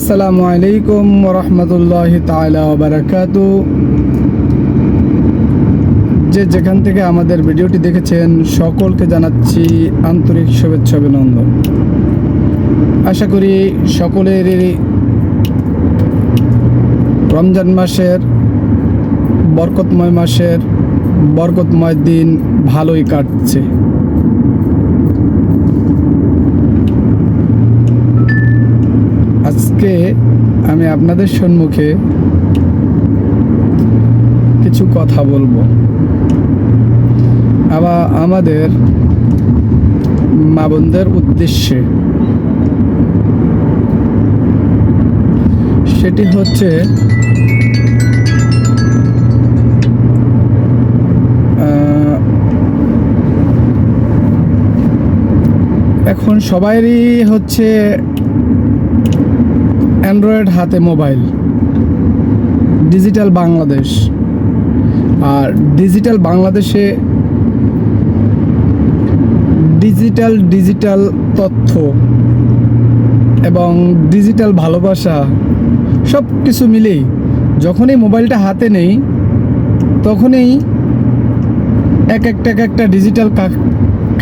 আসসালামু আলাইকুম রহমতুল্লাহ তাআলা ওয়া বারাকাতু। যেখান থেকে আমাদের ভিডিওটি দেখেছেন সকলকে জানাচ্ছি আন্তরিক শুভেচ্ছা অভিনন্দন। আশা করি সকলেরই রমজান মাসের বরকতময় দিন ভালোই কাটছে। আজকে আমি আপনাদের সম্মুখে কিছু কথা বলবো, আবার আমাদের মা বোনদের উদ্দেশ্যে। সেটি হচ্ছে এখন সবাইরই হচ্ছে অ্যান্ড্রয়েড হাতে মোবাইল, ডিজিটাল বাংলাদেশ। আর ডিজিটাল বাংলাদেশে ডিজিটাল তথ্য এবং ডিজিটাল ভালোবাসা সব কিছু মিলেই যখনই মোবাইলটা হাতে নেই তখনই এক একটা ডিজিটাল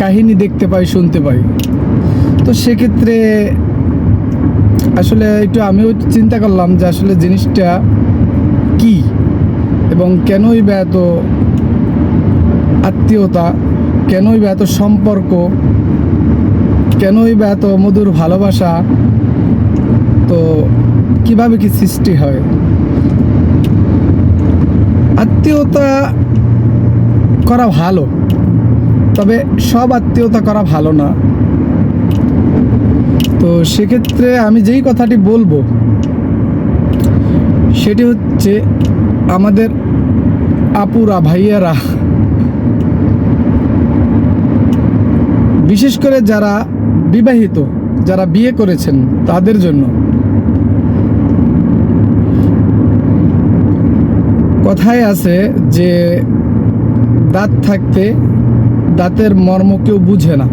কাহিনী দেখতে পাই, শুনতে পাই। তো সেক্ষেত্রে আসলে একটু আমিও চিন্তা করলাম যে আসলে জিনিসটা কি এবং কেনই বা এত আত্মীয়তা, কেনই বা এত সম্পর্ক, কেনই বা এত মধুর ভালোবাসা, তো কিভাবে কি সৃষ্টি হয়। আত্মীয়তা করা ভালো, তবে সব আত্মীয়তা করা ভালো না। তো সেক্ষেত্রে আমি যেই কথাটি বলবো সেটি হচ্ছে আমাদের আপুরা, ভাইয়ারা, বিশেষ করে যারা বিবাহিত, যারা বিয়ে করেছেন তাদের জন্য কথায় আছে যে দাঁত থাকতে দাঁতের মর্ম কেউ বুঝে না,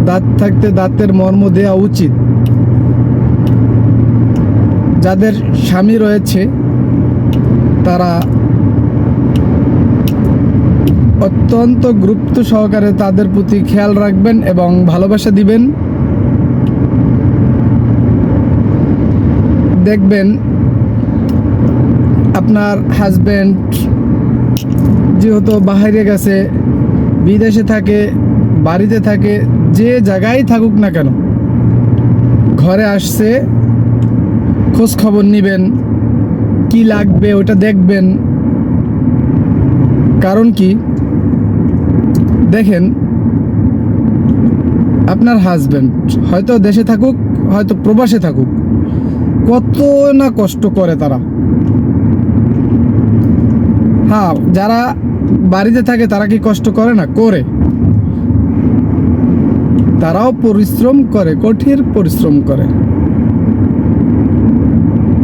দাঁত থাকতে দাঁতের মর্ম দেওয়া উচিত। যাদের স্বামী রয়েছে তারা অত্যন্ত গুরুত্ব সহকারে তাদের প্রতি খেয়াল রাখবেন এবং ভালোবাসা দিবেন। দেখবেন আপনার হাজব্যান্ড যেহেতু বাইরে গেছে, বিদেশে থাকে, বাড়িতে থাকে, যে জায়গায় থাকুক না কেন, ঘরে আসছে খোঁজ খবর নিবেন, কি লাগবে ওটা দেখবেন। কারণ কি, দেখেন আপনার হাজব্যান্ড হয়তো দেশে থাকুক, হয়তো প্রবাসে থাকুক, কত না কষ্ট করে তারা। হ্যাঁ, যারা বাড়িতে থাকে তারা কি কষ্ট করে না? করে। তারাও পরিশ্রম করে, কঠিন পরিশ্রম করে,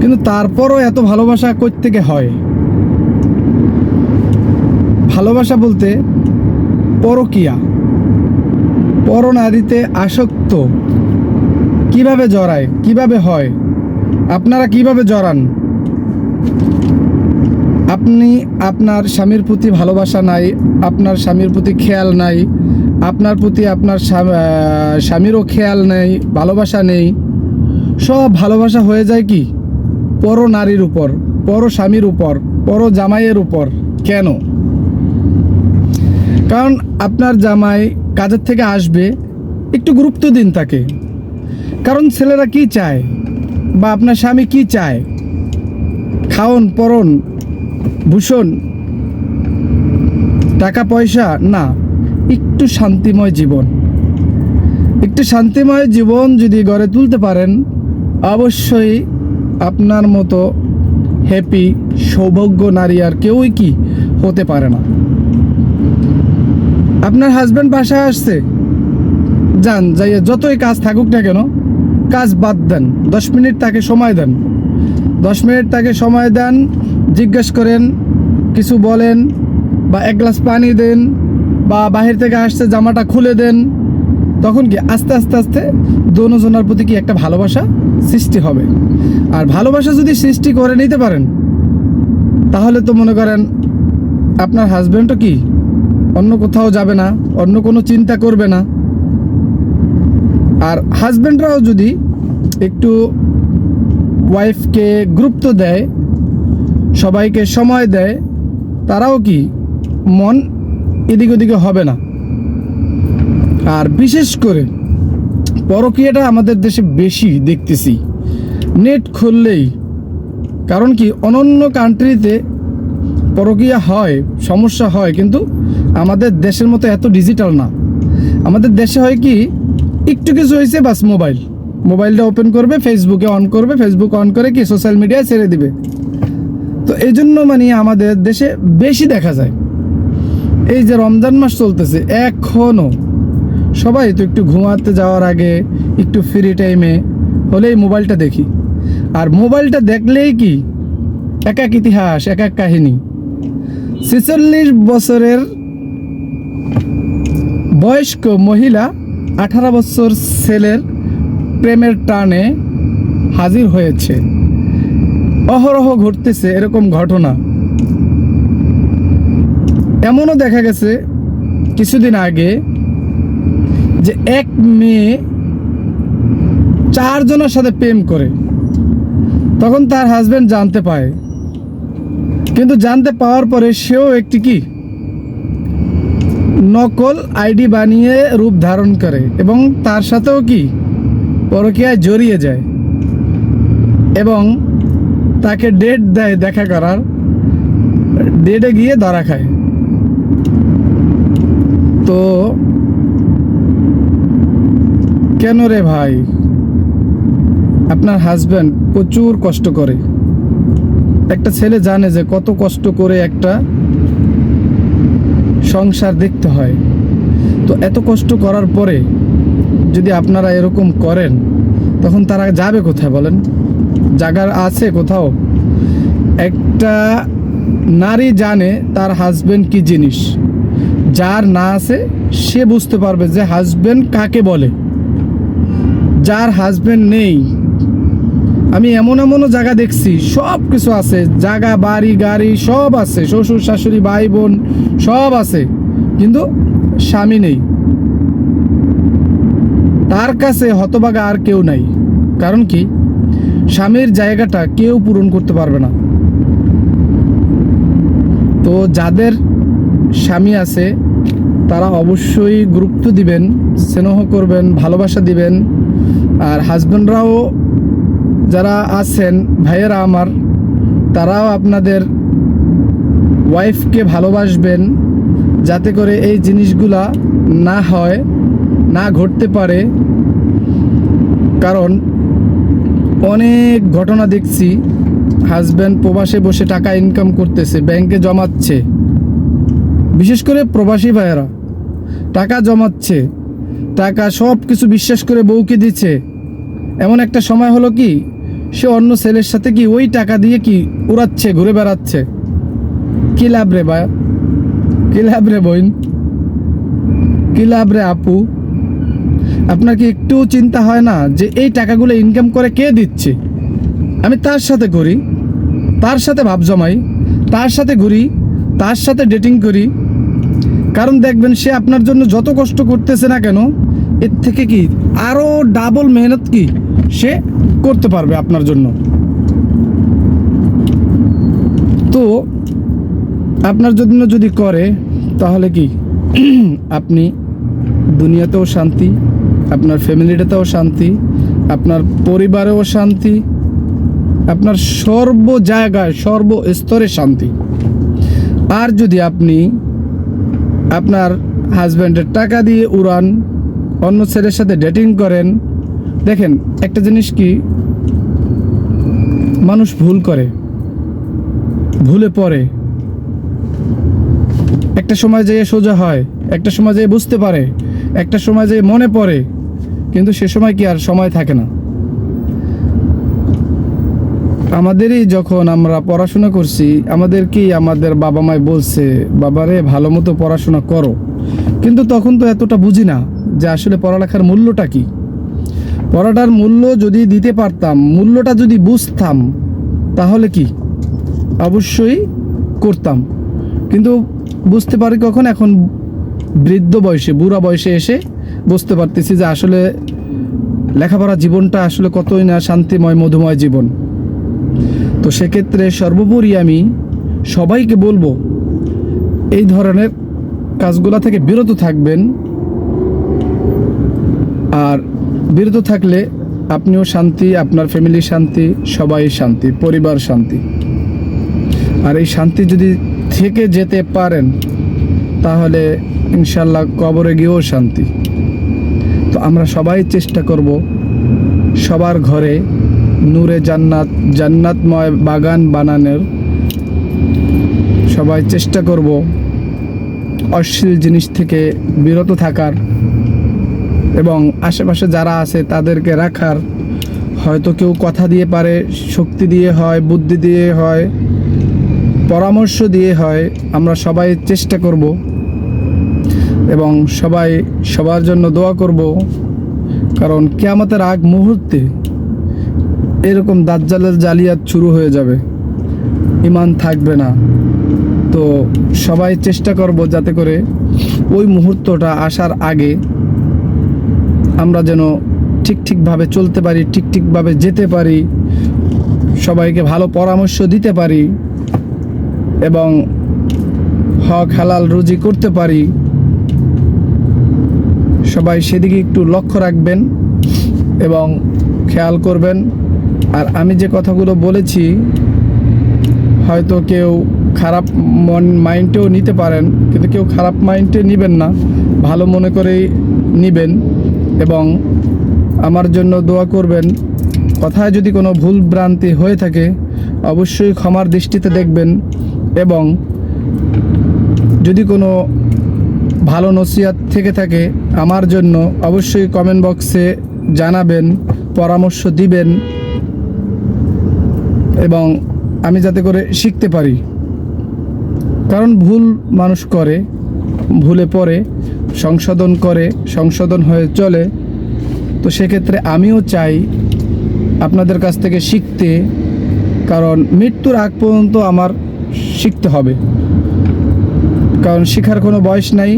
কিন্তু তারপরও এত ভালোবাসা কই থেকে হয়? ভালোবাসা বলতে পরকীয়া, পরনারীতে আসক্ত কিভাবে জড়ায়, কিভাবে হয়? আপনারা কিভাবে জড়ান? আপনি আপনার স্বামীর প্রতি ভালোবাসা নাই, আপনার স্বামীর প্রতি খেয়াল নাই, আপনার প্রতি আপনার স্বামীরও খেয়াল নেই, ভালোবাসা নেই। সব ভালোবাসা হয়ে যায় কি পর নারীর উপর, পর স্বামীর উপর, পর জামাইয়ের উপর। কেন? কারণ আপনার জামাই কাজের থেকে আসবে, একটু গুরুত্ব দিন তাকে। কারণ ছেলেরা কি চায় বা আপনার স্বামী কি চায়? খাওন, পরন, ভূষণ, টাকা পয়সা না, একটু শান্তিময় জীবন। একটু শান্তিময় জীবন যদি গড়ে তুলতে পারেন, অবশ্যই আপনার মতো হ্যাপি সৌভাগ্য নারী আর কেউই কি হতে পারে না। আপনার হাজব্যান্ড বাসায় আসছে, যান, যাইয়া যতই কাজ থাকুক না কেন, কাজ বাদ দেন, 10 মিনিট তাকে সময় দেন, 10 মিনিট তাকে সময় দেন, জিজ্ঞেস করেন, কিছু বলেন, বা এক গ্লাস পানি দেন, বা বাহির থেকে আসছে জামাটা খুলে দেন, তখন কি আস্তে আস্তে আস্তে দোনোজনের প্রতি কি একটা ভালোবাসা সৃষ্টি হবে। আর ভালোবাসা যদি সৃষ্টি করে নিতে পারেন, তাহলে তো মনে করেন আপনার হাজব্যান্ডও কি অন্য কোথাও যাবে না, অন্য কোনো চিন্তা করবে না। আর হাজব্যান্ডরাও যদি একটু ওয়াইফকে গুরুত্ব দেয়, সবাইকে সময় দেয়, তারাও কি মন এদিক ওদিকে হবে না। আর বিশেষ করে পরকীয়াটা আমাদের দেশে বেশি দেখতেছি, নেট খুললেই। কারণ কি অন্যান্য কান্ট্রিতে পরকীয়া হয়, সমস্যা হয়, কিন্তু আমাদের দেশের মতো এত ডিজিটাল না। আমাদের দেশে হয় কি একটু কিছু হয়েছে বাস মোবাইলটা ওপেন করবে, ফেসবুকে অন করবে, ফেসবুক অন করে কি সোশ্যাল মিডিয়ায় ছেড়ে দিবে। তো এই জন্য মানে আমাদের দেশে বেশি দেখা যায়। এই যে রমজান মাস চলতেছে, এখনও সবাই তো একটু ঘুমাতে যাওয়ার আগে একটু ফ্রি টাইমে হলেই মোবাইলটা দেখি। আর মোবাইলটা দেখলেই কি এক এক ইতিহাস, এক এক কাহিনী। 46 বছরের বয়স্ক মহিলা 18 বছর ছেলের প্রেমের টানে হাজির হয়েছে। অহরহ ঘটতেছে এরকম ঘটনা। এমনও দেখা গেছে কিছুদিন আগে যে এক মেয়ে 4 জনের সাথে প্রেম করে, তখন তার হাজবেন্ড জানতে পায়। কিন্তু জানতে পাওয়ার পরে সেও একটি কি নকল আইডি বানিয়ে রূপ ধারণ করে এবং তার সাথেও কি পরকীয়ায় জড়িয়ে যায় এবং তাকে ডেট দেয় দেখা করার। ডেটে গিয়ে ধরা খায়। তো কেন রে ভাই? আপনার হাজব্যান্ড প্রচুর কষ্ট করে, একটা ছেলে জানে যে কত কষ্ট করে একটা সংসার দেখতে হয়। তো এত কষ্ট করার পরে যদি আপনারা এরকম করেন, তখন তারা যাবে কোথায় বলেন? জায়গার আছে কোথাও? একটা নারী জানে তার হাজবেন্ড কি জিনিস। যার না আছে সে বুঝতে পারবে যে হাজবেন্ড কাকে বলে। যার হাজবেন্ড নেই, আমি এমনও জায়গা দেখছি, সব কিছু আছে, জায়গা বাড়ি গাড়ি সব আছে, শ্বশুর শাশুড়ি ভাই বোন সব আছে, কিন্তু স্বামী নেই। তার কাছে হতভাগা আর কেউ নাই। কারণ কি স্বামীর জায়গাটা কেউ পূরণ করতে পারবে না। তো যাদের স্বামী আছে তারা অবশ্যই গুরুত্ব দিবেন, স্নেহ করবেন, ভালোবাসা দিবেন। আর হাজব্যান্ডরাও যারা আছেন, ভাইয়েরা আমার, তারাও আপনাদের ওয়াইফকে ভালোবাসবেন, যাতে করে এই জিনিসগুলা না হয়, না ঘটতে পারে। কারণ অনেক ঘটনা দেখছি, হাজব্যান্ড প্রবাসে বসে টাকা ইনকাম করতেছে, ব্যাংকে জমাচ্ছে। বিশেষ করে প্রবাসী ভাইয়েরা টাকা জমাচ্ছে, টাকা সব কিছু বিশ্বাস করে বউকে দিচ্ছে। এমন একটা সময় হলো কি সে অন্য ছেলের সাথে কি ওই টাকা দিয়ে কি উড়াচ্ছে, ঘুরে বেড়াচ্ছে। কি লাভ রে ভাই? কি লাভ রে বোন? কি লাভ রে আপু? আপনার কি একটু চিন্তা হয় না যে এই টাকাগুলো ইনকাম করে কে দিচ্ছে? আমি তার সাথে করি, তার সাথে ভাব জমাই, তার সাথে ঘুরি, তার সাথে ডেটিং করি। কারণ দেখবেন সে আপনার জন্য যত কষ্ট করতেছে না কেন, এর থেকে কি আরও ডাবল মেহনত কি সে করতে পারবে আপনার জন্য। তো আপনার জন্য যদি করে, তাহলে কি আপনি দুনিয়াতেও শান্তি, আপনার ফ্যামিলিটাতেও শান্তি, আপনার পরিবারেও শান্তি, আপনার সর্ব জায়গায় সর্বস্তরে শান্তি। আর যদি আপনি আপনার হাজব্যান্ডের টাকা দিয়ে উড়ান, অন্য ছেলের সাথে ডেটিং করেন, দেখেন একটা জিনিস কি, মানুষ ভুল করে, ভুলে পড়ে। একটা সময় যেয়ে সোজা হয়, একটা সময় যেয়ে বুঝতে পারে, একটা সময় যেয়ে মনে পড়ে, কিন্তু সে সময় কি আর সময় থাকে না। আমাদেরই যখন আমরা পড়াশোনা করছি, আমাদেরকেই আমাদের বাবা মাই বলছে, বাবারে ভালো মতো পড়াশোনা করো। কিন্তু তখন তো এতটা বুঝি না যে আসলে পড়ালেখার মূল্যটা কী। পড়াটার মূল্য যদি দিতে পারতাম, মূল্যটা যদি বুঝতাম, তাহলে কি অবশ্যই করতাম। কিন্তু বুঝতে পারি কখন, এখন বৃদ্ধ বয়সে, বুড়া বয়সে এসে বুঝতে পারতেছি যে আসলে লেখাপড়া জীবনটা আসলে কতই না শান্তিময়, মধুময় জীবন। তো সেক্ষেত্রে সর্বোপরি আমি সবাইকে বলবো এই ধরনের কাজগুলো থেকে বিরত থাকবেন। আর বিরত থাকলে আপনিও শান্তি, আপনার ফ্যামিলি শান্তি, সবাই শান্তি, পরিবার শান্তি। আর এই শান্তি যদি থেকে যেতে পারেন তাহলে ইনশাল্লাহ কবরে গিয়েও শান্তি। তো আমরা সবাই চেষ্টা করব সবার ঘরে নূরে জান্নাত, জান্নাতময় বাগান বানানোর। সবাই চেষ্টা করব অশ্লীল জিনিস থেকে বিরত থাকার এবং আশেপাশে যারা আছে তাদেরকে রাখার। হয়তো কেউ কথা দিয়ে পারে, শক্তি দিয়ে হয়, বুদ্ধি দিয়ে হয়, পরামর্শ দিয়ে হয়। আমরা সবাই চেষ্টা করব এবং সবাই সবার জন্য দোয়া করব, কারণ কিয়ামতের আগ মুহূর্তে এরকম দাজ্জালের জালিয়াত শুরু হয়ে যাবে, ঈমান থাকবে না। তো সবাই চেষ্টা করব যাতে করে ওই মুহূর্তটা আসার আগে আমরা যেন ঠিকভাবে চলতে পারি, ঠিকভাবে যেতে পারি, সবাইকে ভালো পরামর্শ দিতে পারি এবং হক হালাল রুজি করতে পারি। সবাই সেদিকে একটু লক্ষ্য রাখবেন এবং খেয়াল করবেন। আর আমি যে কথাগুলো বলেছি হয়তো কেউ খারাপ মাইন্ডেও নিতে পারেন, কিন্তু কেউ খারাপ মাইন্ডে নেবেন না, ভালো মনে করেই নেবেন এবং আমার জন্য দোয়া করবেন। কথায় যদি কোনো ভুল ভ্রান্তি হয়ে থাকে অবশ্যই ক্ষমার দৃষ্টিতে দেখবেন এবং যদি কোনো ভালো নসিহত থেকে থাকে আমার জন্য অবশ্যই কমেন্ট বক্সে জানাবেন, পরামর্শ দিবেন এবং আমি যাতে করে শিখতে পারি। কারণ ভুল মানুষ করে, ভুলে পড়ে, সংশোধন হয়ে চলে। তো সেক্ষেত্রে আমিও চাই আপনাদের কাছ থেকে শিখতে, কারণ মৃত্যুর আগ পর্যন্ত আমার শিখতে হবে, কারণ শেখার কোনো বয়স নাই,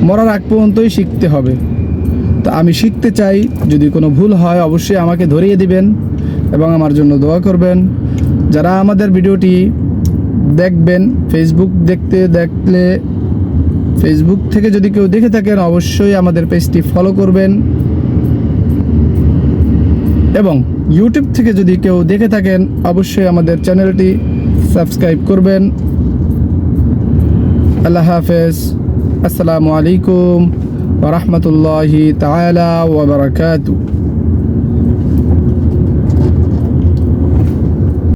মরার আগ পর্যন্তই শিখতে হবে। তো আমি শিখতে চাই, যদি কোনো ভুল হয় অবশ্যই আমাকে ধরিয়ে দিবেন এবং আমার জন্য দোয়া করবেন। যারা আমাদের ভিডিওটি দেখবেন, দেখলে ফেসবুক থেকে যদি কেউ দেখে থাকেন অবশ্যই আমাদের পেজটি ফলো করবেন এবং ইউটিউব থেকে যদি কেউ দেখে থাকেন অবশ্যই আমাদের চ্যানেলটি সাবস্ক্রাইব করবেন। আল্লাহ হাফেজ। আসসালামু আলাইকুম ওয়া রাহমাতুল্লাহি তাআলা ওয়া বারাকাতুহু।